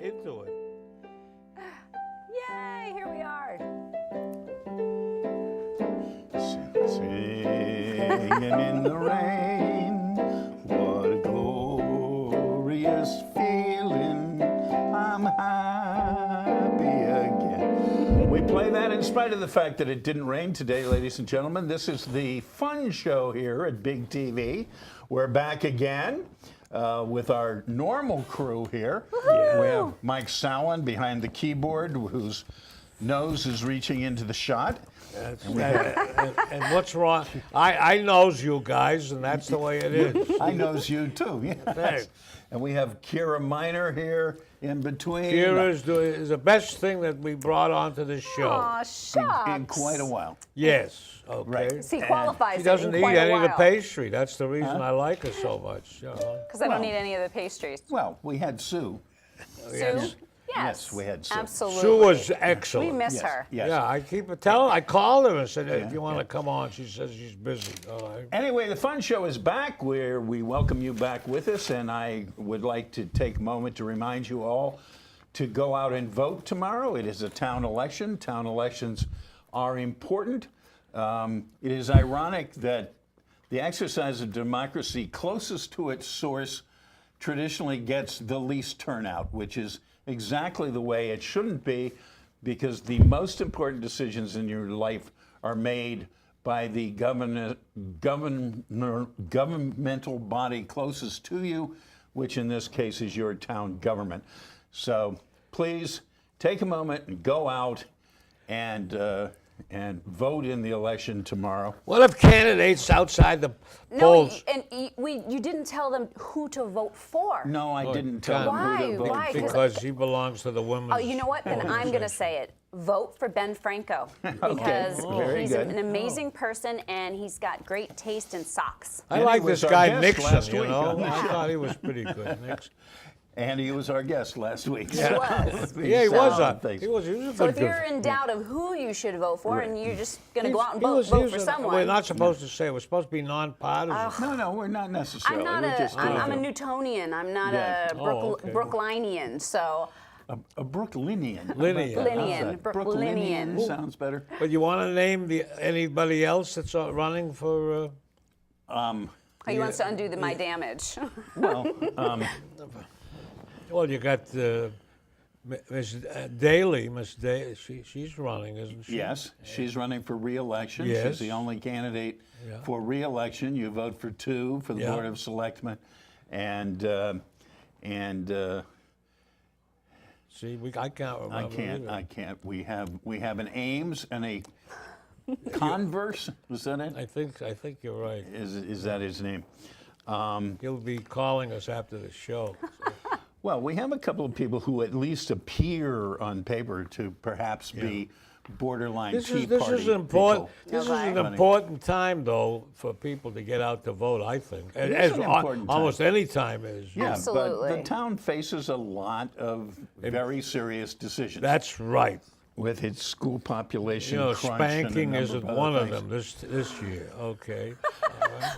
into it. Yay, here we are. Singing in the rain, what a glorious feeling, I'm happy again. We play that in spite of the fact that it didn't rain today, ladies and gentlemen. This is the fun show here at Big TV. We're back again with our normal crew here. Woo-hoo! We have Mike Sallen behind the keyboard, whose nose is reaching into the shot. And what's wrong? I knows you guys, and that's the way it is. I knows you too. Yes. Thanks. And we have Kiera Miner here in between. Kiera is the best thing that we brought onto the show. Aw, shucks. in quite a while. Yes. Okay. Right. He qualifies She doesn't in eat quite a any of the while. pastry. That's the reason I like her so much. Because I don't need any of the pastries. Well, we had Sue. Sue? Yes, we had Sue. Absolutely. Sue was We excellent. miss Yes, her. yes. Yeah, I called her and said, if you want to come on, she says she's busy. All right. Anyway, the fun show is back, where we welcome you back with us, and I would like to take a moment to remind you all to go out and vote tomorrow. It is a town election. Town elections are important. It is ironic that the exercise of democracy closest to its source traditionally gets the least turnout, which is exactly the way it shouldn't be, because the most important decisions in your life are made by the governmental body closest to you, which in this case is your town government. So please take a moment and go out and vote in the election tomorrow. What if candidates outside the polls? And you didn't tell them who to vote for. No, I didn't tell them who to vote Why? for. Because he belongs to the women's. Oh, you know what? Then I'm going to say it. Vote for Ben Franco. Because Very he's good. an amazing person and he's got great taste in socks. I And like he was this our guy guest last Nixon, you week know. on the I show. thought he was pretty good. Nixon. And he was our guest last week. He was. Yeah, he was. Thanks. He was a good. So if you're in doubt of who you should vote for and you're just going to go out and He vote was for someone. We're not supposed to say. We're supposed to be nonpartisan. No, we're not necessarily. I'm a Newtonian. I'm not Yeah. a okay. Brooklynian. So A Brooklynian. Linear. Brooklynian. Sounds better. But you want to name anybody else that's running for? he wants to undo my damage. Well, Well, you got Miss Daly. Miss Daly, she's running, isn't she? yes, she's running for re-election. Yes. She's the only candidate for re-election. You vote for two for the Yeah. Board of Selectmen, and See, I can't remember. I can't. We have an Ames and a Converse. Was that it? I think you're right. Is that his name? He'll be calling us after the show. Well, we have a couple of people who at least appear on paper to perhaps be borderline This Tea is an Party important. people. This is an Running. important time, though, for people to get out to vote. I think, is as an important time. almost any time is. Yeah, Absolutely. but the town faces a lot of very serious decisions. That's right. With its school population You know, crunch and a spanking number isn't of other one of things. them this year. Okay.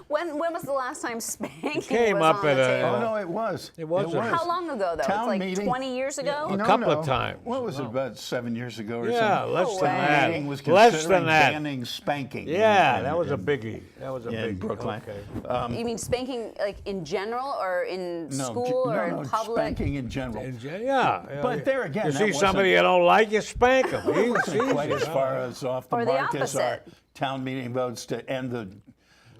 When was the last time spanking came was up on at the a- table? Oh, no, it was. It was a- How long ago, though? Town It's like meeting. 20 years ago? A couple of times. What was it, about 7 years ago or Yeah, something? less No than way. that. Meeting was Less considering than that. banning spanking. Yeah, in- that was a in- biggie. That was a in biggie. Brookline. Okay. You mean spanking like in general or in No, school or no, in public? spanking in general. Yeah. But there again, you that see wasn't- somebody you don't like, you spank them. It wasn't quite as far as off the Or the mark as our opposite. town meeting votes to end the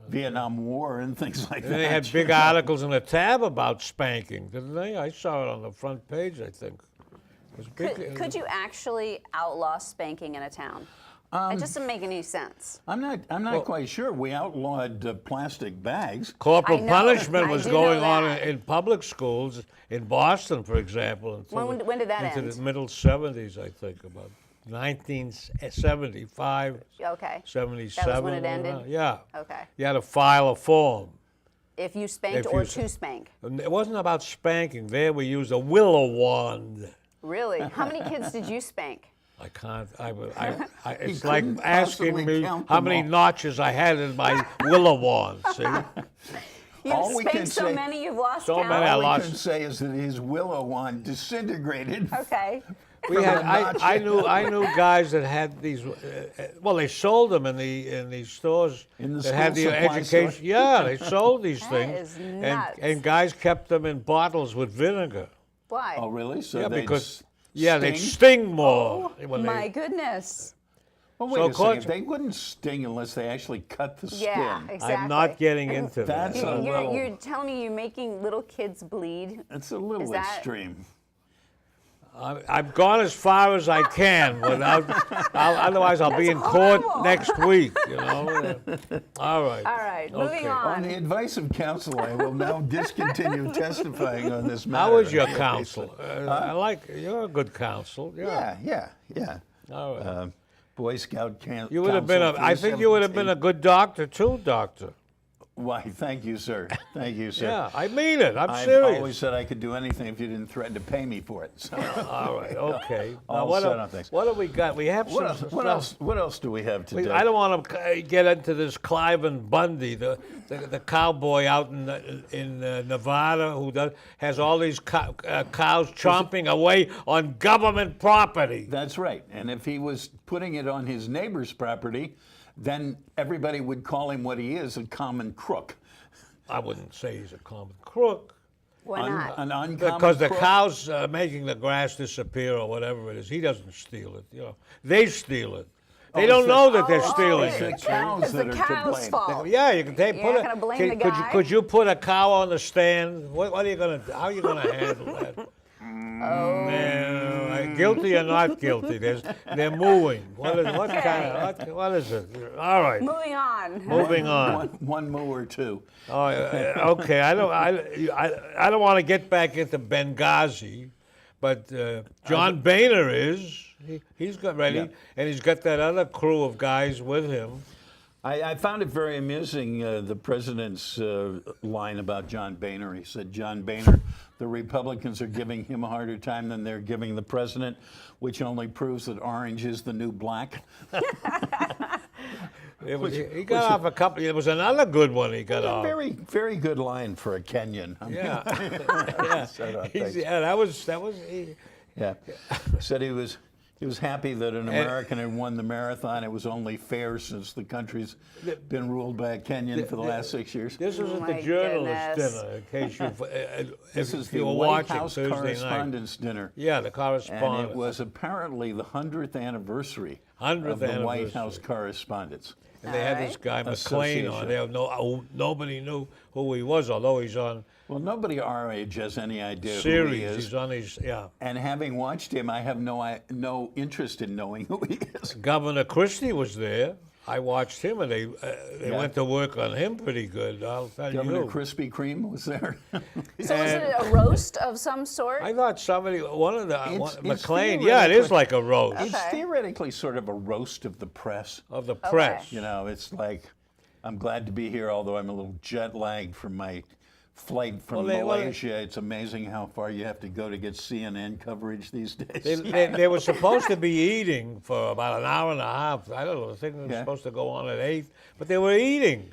Vietnam War and things like that. They had big articles in the tab about spanking, didn't they? I saw it on the front page, I think. It was big. Could you actually outlaw spanking in a town? It just doesn't make any sense. I'm not quite sure. We outlawed plastic bags. Corporal I know. punishment I was do going know on that. in public schools in Boston, for example. Until When did that into end? the middle 70s, I think, about 1975, Okay. 77. That was when it ended? Yeah. Okay. You had to file a form. If you spanked If or you- to spank. And it wasn't about spanking. There we used a willow wand. Really? How many kids did you spank? I can't. It's He like couldn't asking possibly me count how them many all. notches I had in my willow wand. See? All we can spanked so say- many you've lost So count? many I All we lost. can say is that his willow wand disintegrated. Okay. We had, I knew guys that had these. Well, they sold them in these stores In the that had school the supply education. store? Yeah, they sold these That things, is nuts. and guys kept them in bottles with vinegar. Why? Oh, really? So Yeah, they'd because sting? they'd sting more. when they- My goodness. Well, So wait a second. according- They wouldn't sting unless they actually cut the skin. Yeah, exactly. I'm not getting into that. That's a little. You're telling me you're making little kids bleed? It's a little Is that- extreme. I've gone as far as I can without. Otherwise, I'll be in court horrible. next week. You know. All right. All right, moving Okay. on. On the advice of counsel, I will now discontinue testifying on this matter. How is your counsel? I like you're a good counsel. Yeah. All right. Boy Scout counsel. You would have been I think you would have been a good doctor too, doctor. Why, thank you, sir. Thank you, sir. Yeah, I mean it. I'm I've serious. always said I could do anything if you didn't threaten to pay me for it. So. All right. Okay. All what, set on things. what have we got? We have What some else? What stuff. else? What else do we have today? I don't want to get into this Cliven Bundy, the cowboy out in Nevada who has all these cows chomping away on government property. That's right. And if he was putting it on his neighbor's property, then everybody would call him what he is, a common crook. I wouldn't say he's a common crook. Why not? An uncommon Because the crook? cows making the grass disappear or whatever it is, he doesn't steal it. You know, they steal it. They Oh, don't so- know that they're Oh, stealing It's the it. cows It's that the are to cow's blame. fault. Yeah, you can take. You're Put not it. gonna blame the Could guy? you put a cow on the stand? What are you gonna? How are you gonna handle that? No, guilty or not guilty? They're mooing. What is it? All right, Moving on. moving on. One moo or two. Oh, okay. I don't want to get back into Benghazi, but John Boehner is. He's got ready, Yeah. and he's got that other crew of guys with him. I found it very amusing, the president's line about John Boehner. He said, John Boehner, the Republicans are giving him a harder time than they're giving the president, which only proves that orange is the new black. He got off a couple. There was another good one he got off. Very, very good line for a Kenyan. I mean, Yeah, said, yeah. That was. yeah. Said he was happy that an American had won the marathon. It was only fair since the country's been ruled by a Kenyan for the last 6 years. This was at My the journalist goodness. dinner, in case you, This if is the you were White watching House Thursday night. Correspondents' Dinner. Yeah, the And correspondent. it was apparently the 100th anniversary 100th of the White anniversary. House Correspondents. And they had this guy McLean on Association. there. Nobody knew who he was, although he's on Well, nobody our age has any idea who he series. is. He's on his And having watched him, I have no interest in knowing who he is. Governor Christie was there. I watched him, and they Yeah. went to work on him pretty good. I'll tell Governor you. Krispy Kreme was there. So is it a roast of some sort? I thought one of the It's McLean. Yeah, it is theoretically- like a roast It's Okay. theoretically sort of a roast of the press. of the press. You know, it's like, I'm glad to be here, although I'm a little jet lagged from my flight from Malaysia. It's amazing how far you have to go to get CNN coverage these days. They were supposed to be eating for about an hour and a half. I don't know. The thing was Yeah. supposed to go on at 8, but they were eating.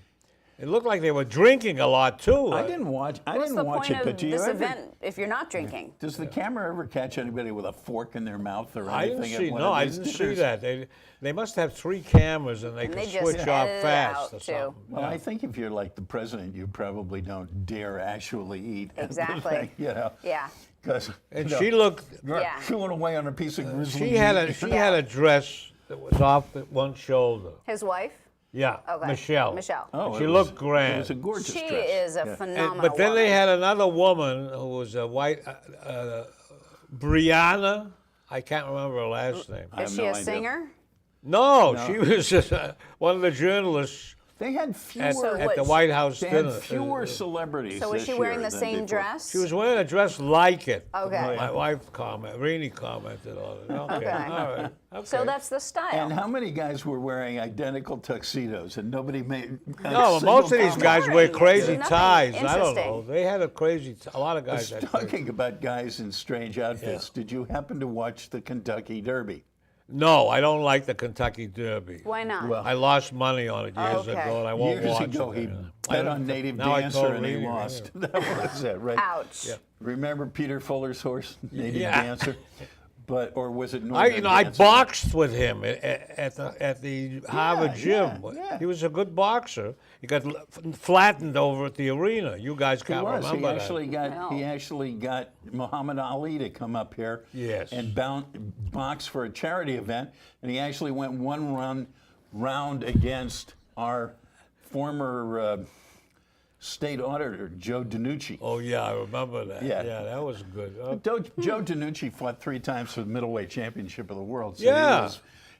It looked like they were drinking a lot too. I didn't watch. I What's didn't the watch point it, but of do you this ever? event if you're not drinking? Does the camera ever catch anybody with a fork in their mouth or I anything? didn't at see. one No, of I these d't see dinners? that. They must have 3 cameras and they And can they just switch off edit it fast out, or too. something. Well, Yeah. I think if you're like the president, you probably don't dare actually eat. Exactly. You know, Yeah. because And she looked. you're Yeah. chewing away on a piece of grizzly She had meat. a dress that was off at one shoulder. His wife? Yeah, Okay. Michelle. Michelle. Oh, She it looked was- grand. It was a gorgeous She dress. is a Yeah. phenomenal But then they woman. had another woman who was a white, Brianna. I can't remember her last name. I have Is she no a idea. singer? No, she was just one of the journalists They had at, fewer. at the White House They dinner. had fewer celebrities. So was this she wearing year the than same before. dress? She was wearing a dress like it. Okay. My wife Rini commented on it. Okay, Okay. all right. Okay. So that's the style. And how many guys were wearing identical tuxedos and nobody made? a No, single most of these comment? guys wear Boring. crazy Nothing ties. I don't interesting. know. They had a lot of guys had crazy. Talking about guys in strange outfits, did you happen to watch the Kentucky Derby? No, I don't like the Kentucky Derby. Why not? Well, I lost money on it years Okay. ago, and I won't Years watch ago, it. he I bet don't- on Native now I Dancer told and he Reedy, lost. That was it, right? Ouch. Yeah. Remember Peter Fuller's horse, Native Yeah. Dancer? Or was it I Northern I Dancer? boxed with him at the Harvard gym. yeah. He was a good boxer. He got flattened over at the arena. You guys He can't was. He remember actually that. got. No. He actually got Muhammad Ali to come up here. Yes. And box for a charity event, and he actually went one round against our former state auditor Joe DiNucci. Oh yeah, I remember that. Yeah. Yeah, that was good. Joe DiNucci fought 3 times for the middleweight championship of the world. So Yeah.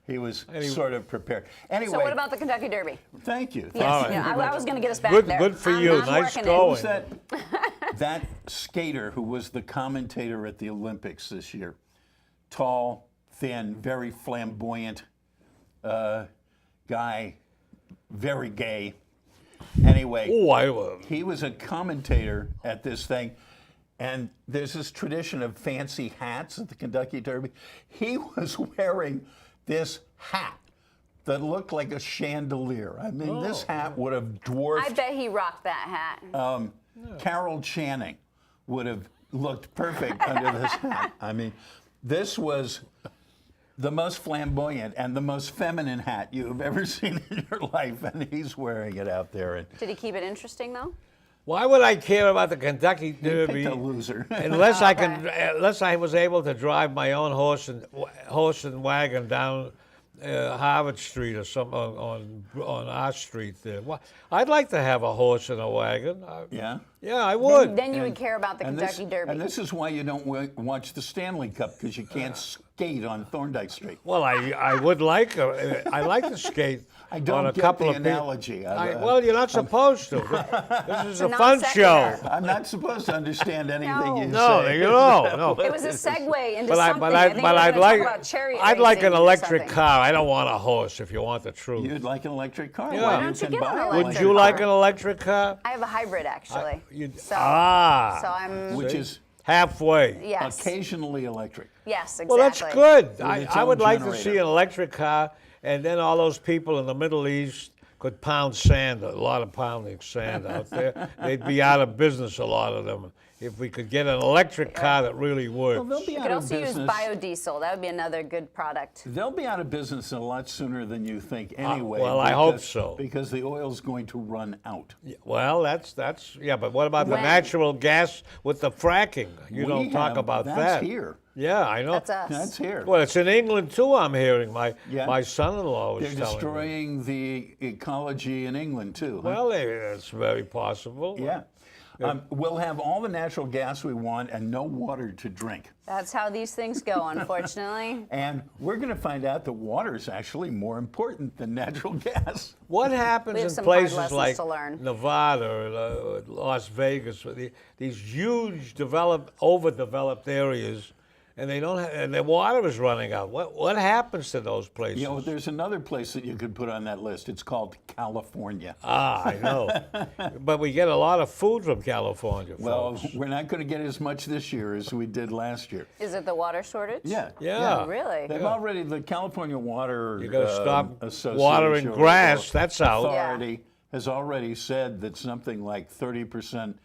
he was And he- sort of prepared. Anyway, So what about the Kentucky Derby? thank you. Yes, All right. yeah, I was going to get us back Good- there. good for I'm you. not Nice working it. going. Who's that skater who was the commentator at the Olympics this year? Tall, thin, very flamboyant guy, very gay. Anyway, Oh, he was a commentator at this thing, and there's this tradition of fancy hats at the Kentucky Derby. He was wearing this hat that looked like a chandelier. I mean, this hat would have dwarfed I bet he rocked that hat. Carol Channing would have looked perfect under this hat. I mean, this was the most flamboyant and the most feminine hat you've ever seen in your life, and he's wearing it out there. And Did he keep it interesting though? why would I care about the Kentucky he Derby picked a loser. unless I was able to drive my own horse and wagon down Harvard Street or something on our street there? I'd like to have a horse and a wagon. Yeah. Yeah, I would. Then you would care about the And Kentucky Derby. And this is why you don't watch the Stanley Cup, because you can't skate on Thorndike Street. Well, I would like I like to skate I don't on a get couple the of analogy. well, you're not supposed to. This is a fun non show. sequitur. I'm not supposed to understand anything No. you No, say. no. It was a segue into But something. I think we were I'd gonna like talk about chariot I'd like racing an or electric something. car. I don't want a horse. If you want the truth. You'd like an electric car? Yeah. Well, Why don't you can get buy an one. electric Would you like car? an electric car? I have a hybrid actually. So I'm Which is Halfway. yes, occasionally electric. yes, exactly. Well, that's good. With I its would own like to generator. see an electric car, and then all those people in the Middle East could pound sand, a lot of pounding sand out there. They'd be out of business, a lot of them, if we could get an electric car that really works. Well, they'll be You out could of also use business. biodiesel. That would be another good product. They'll be out of business a lot sooner than you think anyway. well, I hope because- so. Because the oil's going to run out. Well, that's yeah, but what about the When? natural gas with the fracking? You We don't talk have- about that's that. here. Yeah, I know. That's us. That's here. Well, it's in England too. I'm hearing Yeah. my son-in-law was They're telling me. destroying the ecology in England too. huh? Well, it's very possible. Yeah. We'll have all the natural gas we want and no water to drink. That's how these things go, unfortunately. And we're going to find out that water is actually more important than natural gas. What happens We have in some hard places lessons like to learn. Nevada or Las Vegas, where these huge, overdeveloped areas, and they don't have, and their water is running out? What happens to those places? You know, there's another place that you could put on that list. It's called California. I know, but we get a lot of food from California. Well, folks. we're not going to get as much this year as we did last year. Is it the water shortage? Yeah. Yeah. Oh, really? They've already, the California Water You gotta stop Association watering or grass, that's out. Authority has already said that something like 30%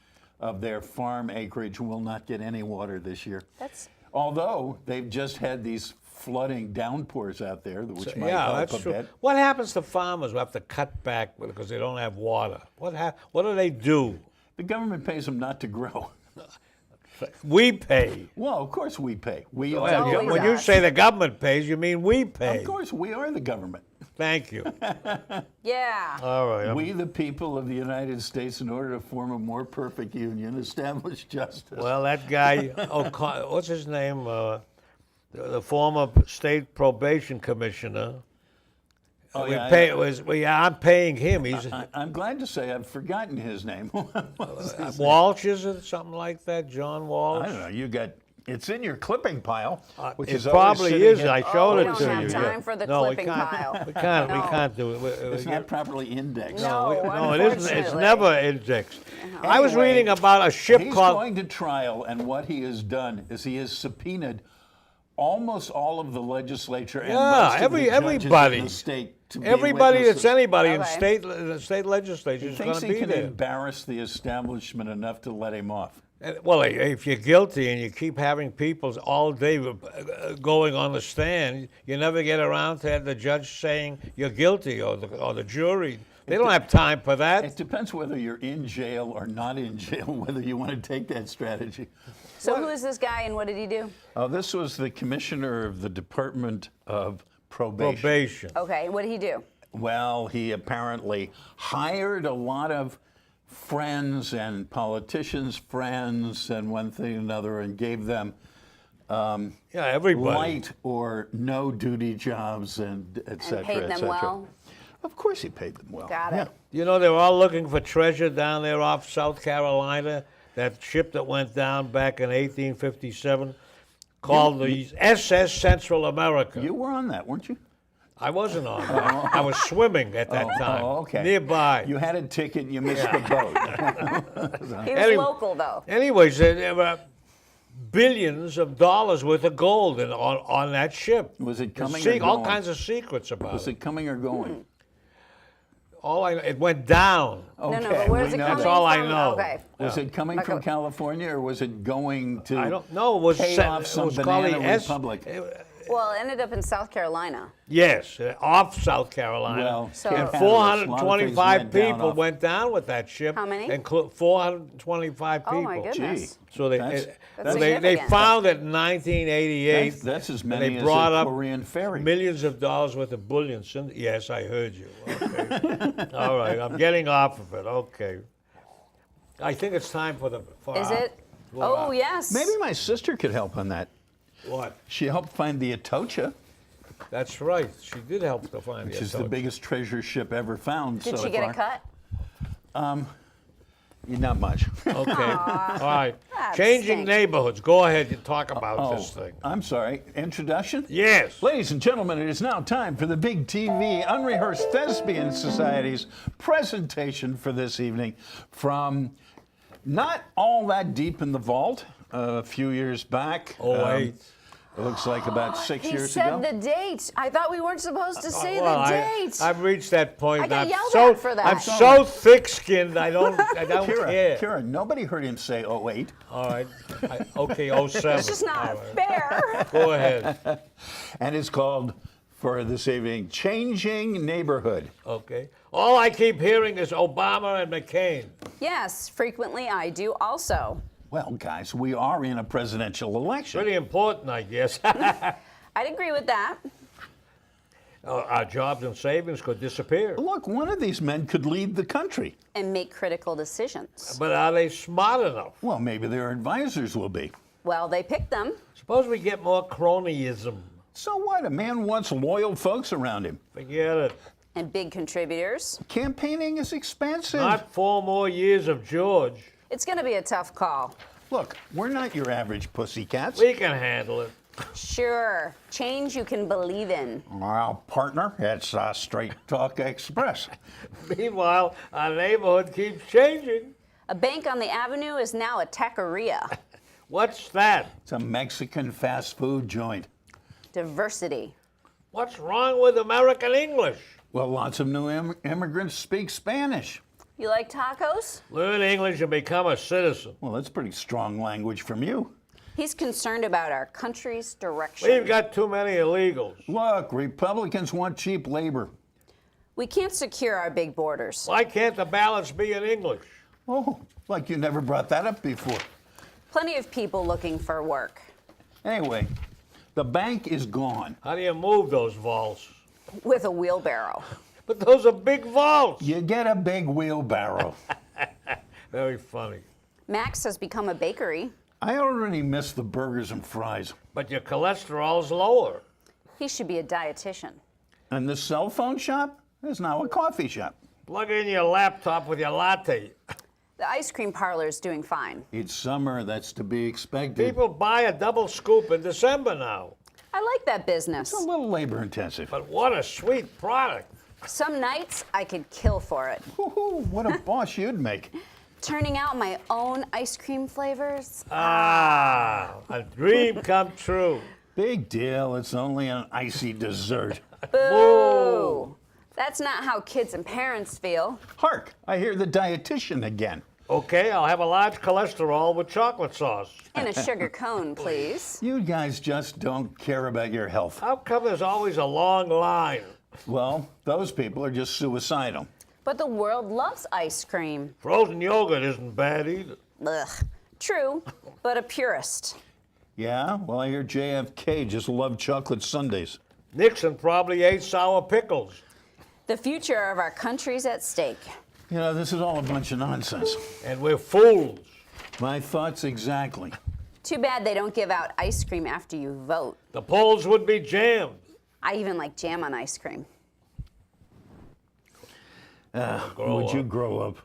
of their farm acreage will not get any water this year. That's Although they've just had these flooding downpours out there, which might Yeah, help that's a true. bit. What happens to farmers who have to cut back because they don't have water? What do they do? The government pays them not to grow. We pay. Well, of course we pay. We are Well, the always when you us. say the government pays, you mean we pay. Of course, we are the government. Thank you. yeah. All right. We, the people of the United States, in order to form a more perfect union, establish justice. Well, that guy, what's his name? The former state probation commissioner. Oh, we yeah, pay, yeah. I'm paying him. He's I'm glad to say I've forgotten his name. What was his name? Walsh, is it something like that? John Walsh. I don't know. You got it's in your clipping pile, which It is always probably sitting is. in- I showed we it don't to have you. time yeah. for the No, we clipping can't. pile. We can't. We No. can't do it. It's not properly indexed. No. It's unfortunately. never indexed. I was reading about a ship He's called. going to trial, and what he has done is he has subpoenaed almost all of the legislature and Yeah, most of the judges everybody. in the state to be Everybody witnesses. that's anybody in Okay. the state legislature He is going thinks to he be can there. embarrass the establishment enough to let him off. Well, if you're guilty and you keep having people all day going on the stand, you never get around to the judge saying you're guilty or the jury. They don't have time for that. It depends whether you're in jail or not in jail, whether you want to take that strategy. So who is this guy and what did he do? This was the commissioner of the Department of Probation. Probation. Okay, what did he do? Well, he apparently hired a lot of friends and politicians' friends and one thing and another and gave them Yeah, everybody. light or no duty jobs and et cetera, And paid et them cetera. well? Of course he paid them well. Got it. Yeah. You know, they're all looking for treasure down there off South Carolina. That ship that went down back in 1857 called the SS Central America. You were on that, weren't you? I wasn't on that. I was swimming at that time. Oh, okay. Nearby. You had a ticket and you missed the boat. He was Anyway- local, though. Anyways, there were billions of dollars worth of gold on that ship. Was it coming There's or all going? kinds of secrets about Was it. it coming or going? It went down. No, Okay, but where's we it know coming That's all I from? know. Okay. Was it coming from California or was it going to I don't know. It was pay off it some was called banana the S- republic? Well, it ended up in South Carolina. Yes, off South Carolina. Well, So- and Canada, a lot of 425 things went down people off- went down with that ship. How many? 425 people. Oh, my goodness. Gee. So they That's they significant. found it in 1988. That's as and many they as brought a up Korean ferry. millions of dollars worth of bullion. Yes, I heard you. Okay. All right, I'm getting off of it. Okay. I think it's time for Is it? well, Oh, yes. Maybe my sister could help on that. What? She helped find the Atocha, That's right. She did help to find which the is the Atocha. biggest treasure ship ever found Did so she get far. a cut? Not much. Okay. All right. That Changing stinks. neighborhoods. Go ahead and talk about this thing. I'm sorry. Introduction? Yes. Ladies and gentlemen, it is now time for the Big TV Unrehearsed Thespian Society's presentation for this evening from not all that deep in the vault a few years back. Oh, wait. It looks like about 6 He years said ago. the date. I thought we weren't supposed to say Well, the date. I've reached that point. I got I'm yelled so, at for that. I'm so thick-skinned. I don't care. Kira, nobody heard him say 08. All right. Okay. 07. It's just not All right. fair. Go ahead. And it's called, for this evening, Changing Neighborhood. Okay. All I keep hearing is Obama and McCain. Yes, frequently I do also. Well, guys, we are in a presidential election. Pretty important, I guess. I'd agree with that. Our jobs and savings could disappear. Look, one of these men could lead the country. And make critical decisions. But are they smart enough? Well, maybe their advisors will be. Well, they picked them. Suppose we get more cronyism. So what? A man wants loyal folks around him. Forget it. And big contributors. Campaigning is expensive. Not 4 more years of George. It's going to be a tough call. Look, we're not your average pussycats. We can handle it. Sure, change you can believe in. Well, partner, it's Straight Talk Express. Meanwhile, our neighborhood keeps changing. A bank on the avenue is now a taqueria. What's that? It's a Mexican fast food joint. Diversity. What's wrong with American English? Well, lots of new immigrants speak Spanish. You like tacos? Learn English and become a citizen. Well, that's pretty strong language from you. He's concerned about our country's direction. We've got too many illegals. Look, Republicans want cheap labor. We can't secure our big borders. Why can't the balance be in English? Oh, like you never brought that up before. Plenty of people looking for work. Anyway, the bank is gone. How do you move those vaults? With a wheelbarrow. But those are big vaults. You get a big wheelbarrow. Very funny. Max has become a bakery. I already miss the burgers and fries. But your cholesterol's lower. He should be a dietitian. And the cell phone shop is now a coffee shop. Plug in your laptop with your latte. The ice cream parlor is doing fine. It's summer, that's to be expected. People buy a double scoop in December now. I like that business. It's a little labor intensive. But what a sweet product. Some nights I could kill for it. Woohoo, what a boss you'd make. Turning out my own ice cream flavors. Ah, a dream come true. Big deal. It's only an icy dessert. Boo! That's not how kids and parents feel. Hark! I hear the dietitian again. Okay, I'll have a large cholesterol with chocolate sauce. And a sugar cone, please. You guys just don't care about your health. How come there's always a long line? Well, those people are just suicidal. But the world loves ice cream. Frozen yogurt isn't bad either. Ugh. True, but a purist. Yeah? Well, I hear JFK just loved chocolate sundaes. Nixon probably ate sour pickles. The future of our country's at stake. You know, this is all a bunch of nonsense. And we're fools. My thoughts exactly. Too bad they don't give out ice cream after you vote. The polls would be jammed. I even like jam on ice cream. Would you grow up?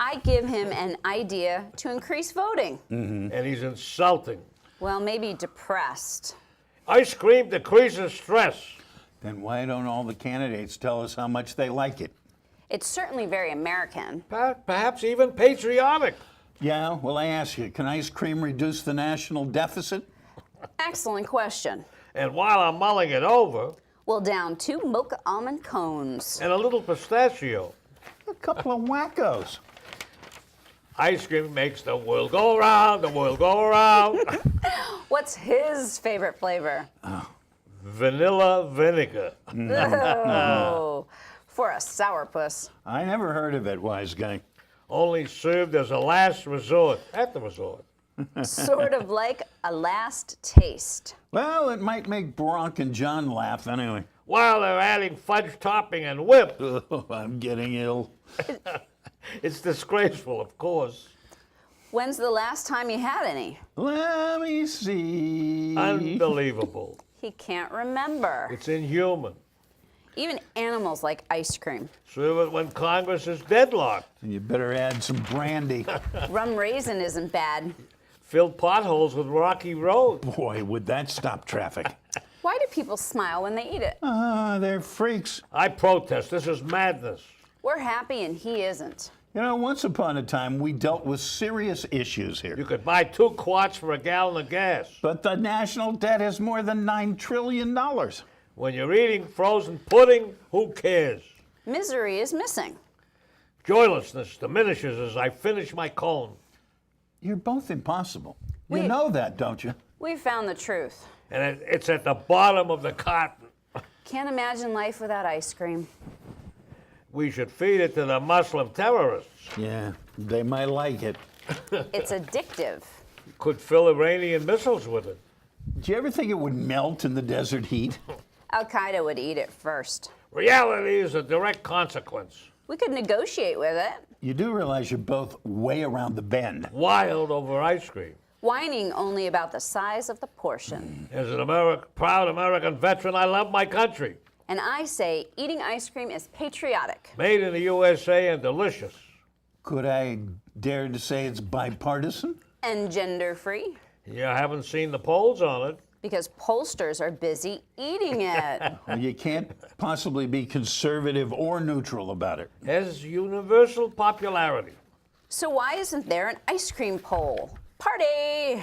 I give him an idea to increase voting. And he's insulting. Well, maybe depressed. Ice cream decreases stress. Then why don't all the candidates tell us how much they like it? It's certainly very American. Perhaps even patriotic. Yeah, well, I ask you, can ice cream reduce the national deficit? Excellent question. And while I'm mulling it over, We'll down 2 mocha almond cones. and a little pistachio, A couple of wackos. ice cream makes the world go around, the world go around. What's his favorite flavor? Vanilla vinegar. Oh, for a sourpuss. I never heard of it, wise guy. Only served as a last resort, at the resort. Sort of like a last taste. Well, it might make Bronk and John laugh anyway. While they're adding fudge topping and whip. I'm getting ill. It's disgraceful, of course. When's the last time you had any? Let me see. Unbelievable. He can't remember. It's inhuman. Even animals like ice cream. Serve it when Congress is deadlocked. And you better add some brandy. Rum raisin isn't bad. Fill potholes with rocky roads. Boy, would that stop traffic. Why do people smile when they eat it? They're freaks. I protest. This is madness. We're happy and he isn't. You know, once upon a time, we dealt with serious issues You here. could buy 2 quarts for a gallon of gas. But the national debt is more than $9 trillion. When you're eating frozen pudding, who cares? Misery is missing. Joylessness diminishes as I finish my cone. You're both impossible. You Wait. know that, don't you? We found the truth. And it's at the bottom of the carton. Can't imagine life without ice cream. We should feed it to the Muslim terrorists. Yeah, they might like it. It's addictive. Could fill Iranian missiles with it. Do you ever think it would melt in the desert heat? Al-Qaeda would eat it first. Reality is a direct consequence. We could negotiate with it. You do realize you're both way around the bend. Wild over ice cream. Whining only about the size of the portion. As an proud American veteran, I love my country. And I say eating ice cream is patriotic. Made in the USA and delicious. Could I dare to say it's bipartisan? And gender-free. You haven't seen the polls on it. Because pollsters are busy eating it. Well, you can't possibly be conservative or neutral about it. Has universal popularity. So why isn't there an ice cream poll? Party!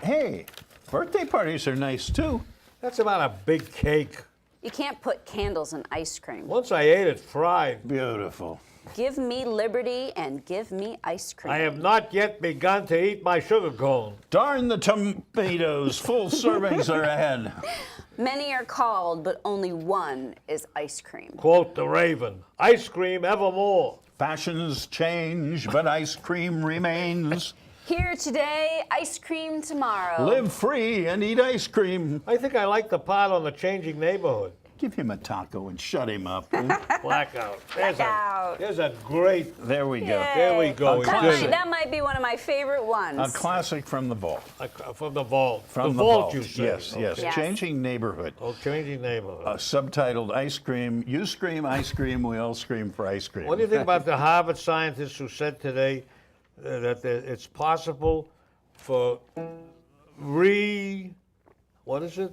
Hey, birthday parties are nice too. That's about a big cake. You can't put candles in ice cream. Once I ate it fried. Beautiful. Give me liberty and give me ice cream. I have not yet begun to eat my sugar cone. Darn the tomatoes, full servings are ahead. Many are called, but only one is ice cream. Quote the Raven, ice cream evermore. Fashions change, but ice cream remains. Here today, ice cream tomorrow. Live free and eat ice cream. I think I like the part on the changing neighborhood. Give him a taco and shut him up. Blackout. Blackout. There's a great, There we go. Yay. there we go. We That did might- it. That might be one of my favorite ones. A classic from the vault. From the vault. From the vault, you say. Yes, yes. Okay. Yes. Changing neighborhood. Oh, changing neighborhood. Subtitled Ice Cream. You scream, I scream, we all scream for ice cream. What do you think about the Harvard scientists who said today that it's possible for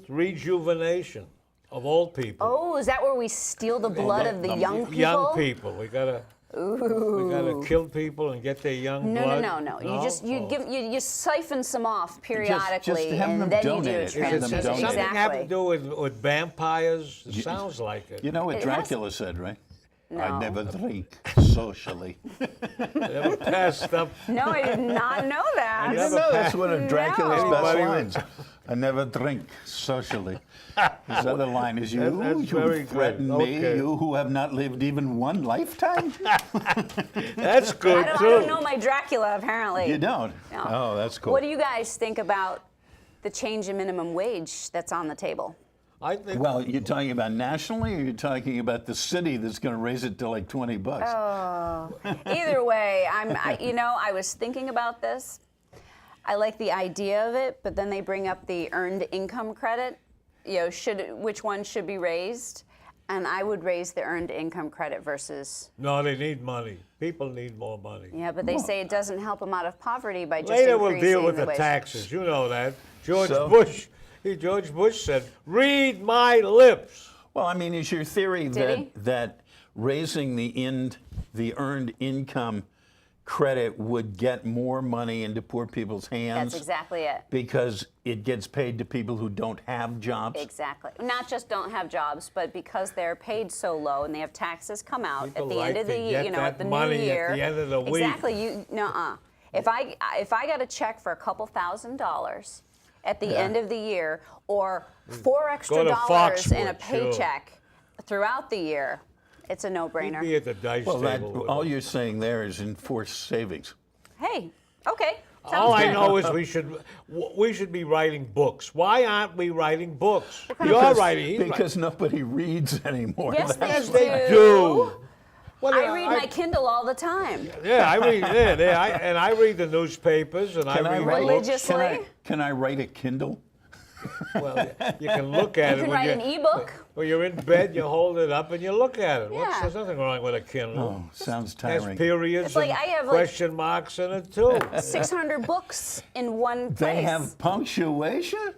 rejuvenation of old people? Oh, is that where we steal the blood of the young people? Young people. We gotta. We gotta kill people and get their young No, blood. no. You siphon some off periodically, have them and then you do donate a it. Have them Does transfusion. donate it. something have to Exactly. do with vampires? It sounds like it. You know what It has- Dracula said, right? No. I never drink socially. Never passed up. No, I did not know that. You never know that's one of Dracula's No. best Anybody- lines. I never drink socially. His other line is, you That's very who good. threaten me, Okay. you who have not lived even one lifetime? That's good I too. don't know my Dracula, apparently. You don't? No. Oh, that's cool. What do you guys think about the change in minimum wage that's on the table? I think. Well, you're talking about nationally, or you're talking about the city that's going to raise it to like $20? Oh. Either way, I was thinking about this. I like the idea of it, but then they bring up the earned income credit. Which one should be raised? And I would raise the earned income credit versus. No, they need money. People need more money. Yeah, but they say it doesn't help them out of poverty by just Later we'll increasing deal with the wage. taxes. You know that. George So? Bush said, "Read my lips." Well, I mean, is your theory Did he? that raising the earned income credit would get more money into poor people's hands? That's exactly it. Because it gets paid to people who don't have jobs? Exactly. Not just don't have jobs, but because they're paid so low and they have taxes come out People at the like end of to the year, get at that the money new at year. the end of the week. Exactly. Nuh-uh. If I got a check for a couple $1,000s at the end of the year, or $4 extra to dollars in a Foxwoods, sure. paycheck throughout the year, it's a He'd no-brainer. be at the dice Well, table. with all them. you're saying there is enforced savings. Hey, okay. Sounds All I good. know is we should be writing books. Why aren't we writing books? You're Because- writing. He's Because nobody reads anymore. Yes, That's- Yes, they do. Well, I read my Kindle all the time. Yeah, I read. And I read the newspapers, and Can I I read write- books. Religiously. Can I write a Kindle? Well, you can look at You it can when write an ebook. when you're in bed. You hold it up and you look at it. Yeah. There's nothing wrong with a Kindle. Oh, sounds It has tiring. periods It's like and I have, like- question marks in it too. 600 books in one place. They have punctuation?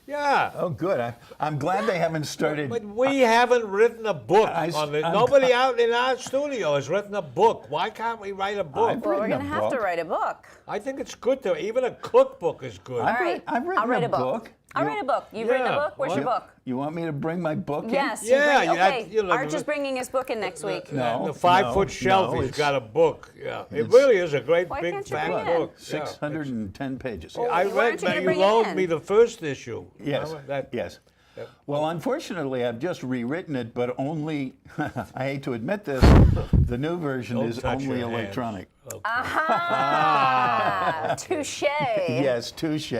Yeah. Oh, good. I'm glad they haven't started. But we haven't written a book I'm- on it. Nobody out in our studio has written a book. Why can't we write a book? I've Well, we're written going a to have to book. write a book. I think it's good to. Even a cookbook is good. All right. I've written I'll write a a book. book. I'll write a book. You've written a Yeah. book? Where's your What? book? You want me to bring my book in? Yes. you Yeah, bring, yeah, okay. you know, Art is bringing his book in next week. No, The 5-foot no, shelf, no, he's it's- got a book. Yeah, it really is a great Why big can't you fat bring it? book. Yeah. 610 pages. I Why aren't read. you gonna You bring it loaned in? me the first issue. Yes, Remember that? yes. Well, unfortunately, I've just rewritten it, but only, I hate to admit this, the new version Don't is touch only your hands. electronic. Ah, touche. Yes, touche.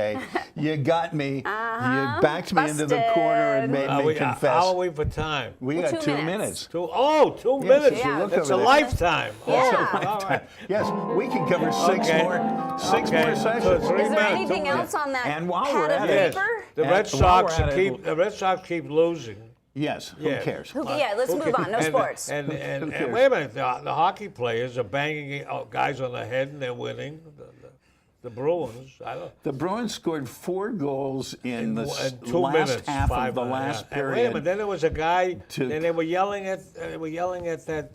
You got me. You backed me into the corner and made How me confess. How are we for time? We got 2 2 minutes. minutes. 2 Yes, minutes. if you look That's over a there. lifetime. Yeah. Oh, all right. Yes, we can cover six Okay. more Okay. sessions. So 3 Is there minutes. anything else on that And while pad we're of at it- Yes. paper? The And Red while Sox we're at it- the Red Sox keep losing. Yes, who Yeah. cares? Let's move on. No sports. And cares? wait a minute, the hockey players are banging guys on the head and they're winning. The Bruins, I don't. The Bruins scored 4 goals in the In 2 last minutes, half of 5 the minutes. last And wait a period. minute, then there was a guy, to- and they were yelling at that.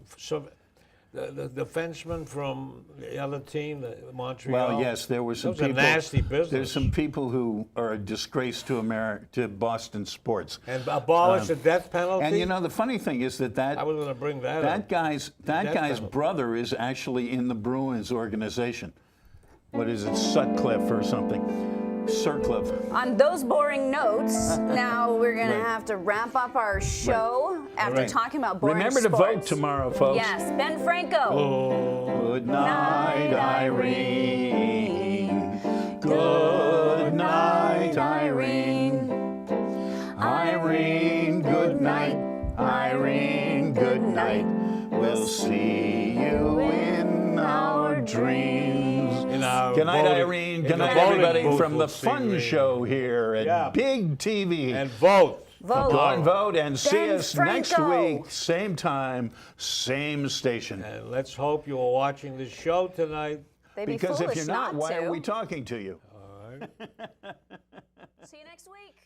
The defenseman from the other team, Montreal. Well, yes, there were some That was a people. nasty business. There's some people who are a disgrace to Boston sports. And abolish the death penalty. And you know, the funny thing is that I was going to bring that up. guy's death guy's penalty. brother is actually in the Bruins organization. What is it, Sutcliffe or something? Sircliffe. On those boring notes, now we're going to Right. have to wrap up our show after Right. talking about boring Remember to vote sports. tomorrow, folks. Yes, Ben Franco. Good night, Irene. Good night, Irene. Irene, good night. Irene, good night. We'll see you in our dreams. In our Good night, voting- Irene. in Good the night, voting everybody, booth, from we'll the see Fun Irene. Show here at Yeah. Big TV. And vote. Vote. Go and vote and see Ben us next Franco. week, same time, same station. And let's hope you are watching the show tonight. They'd be Because if foolish you're not, why to. are we talking to you? All right. See you next week.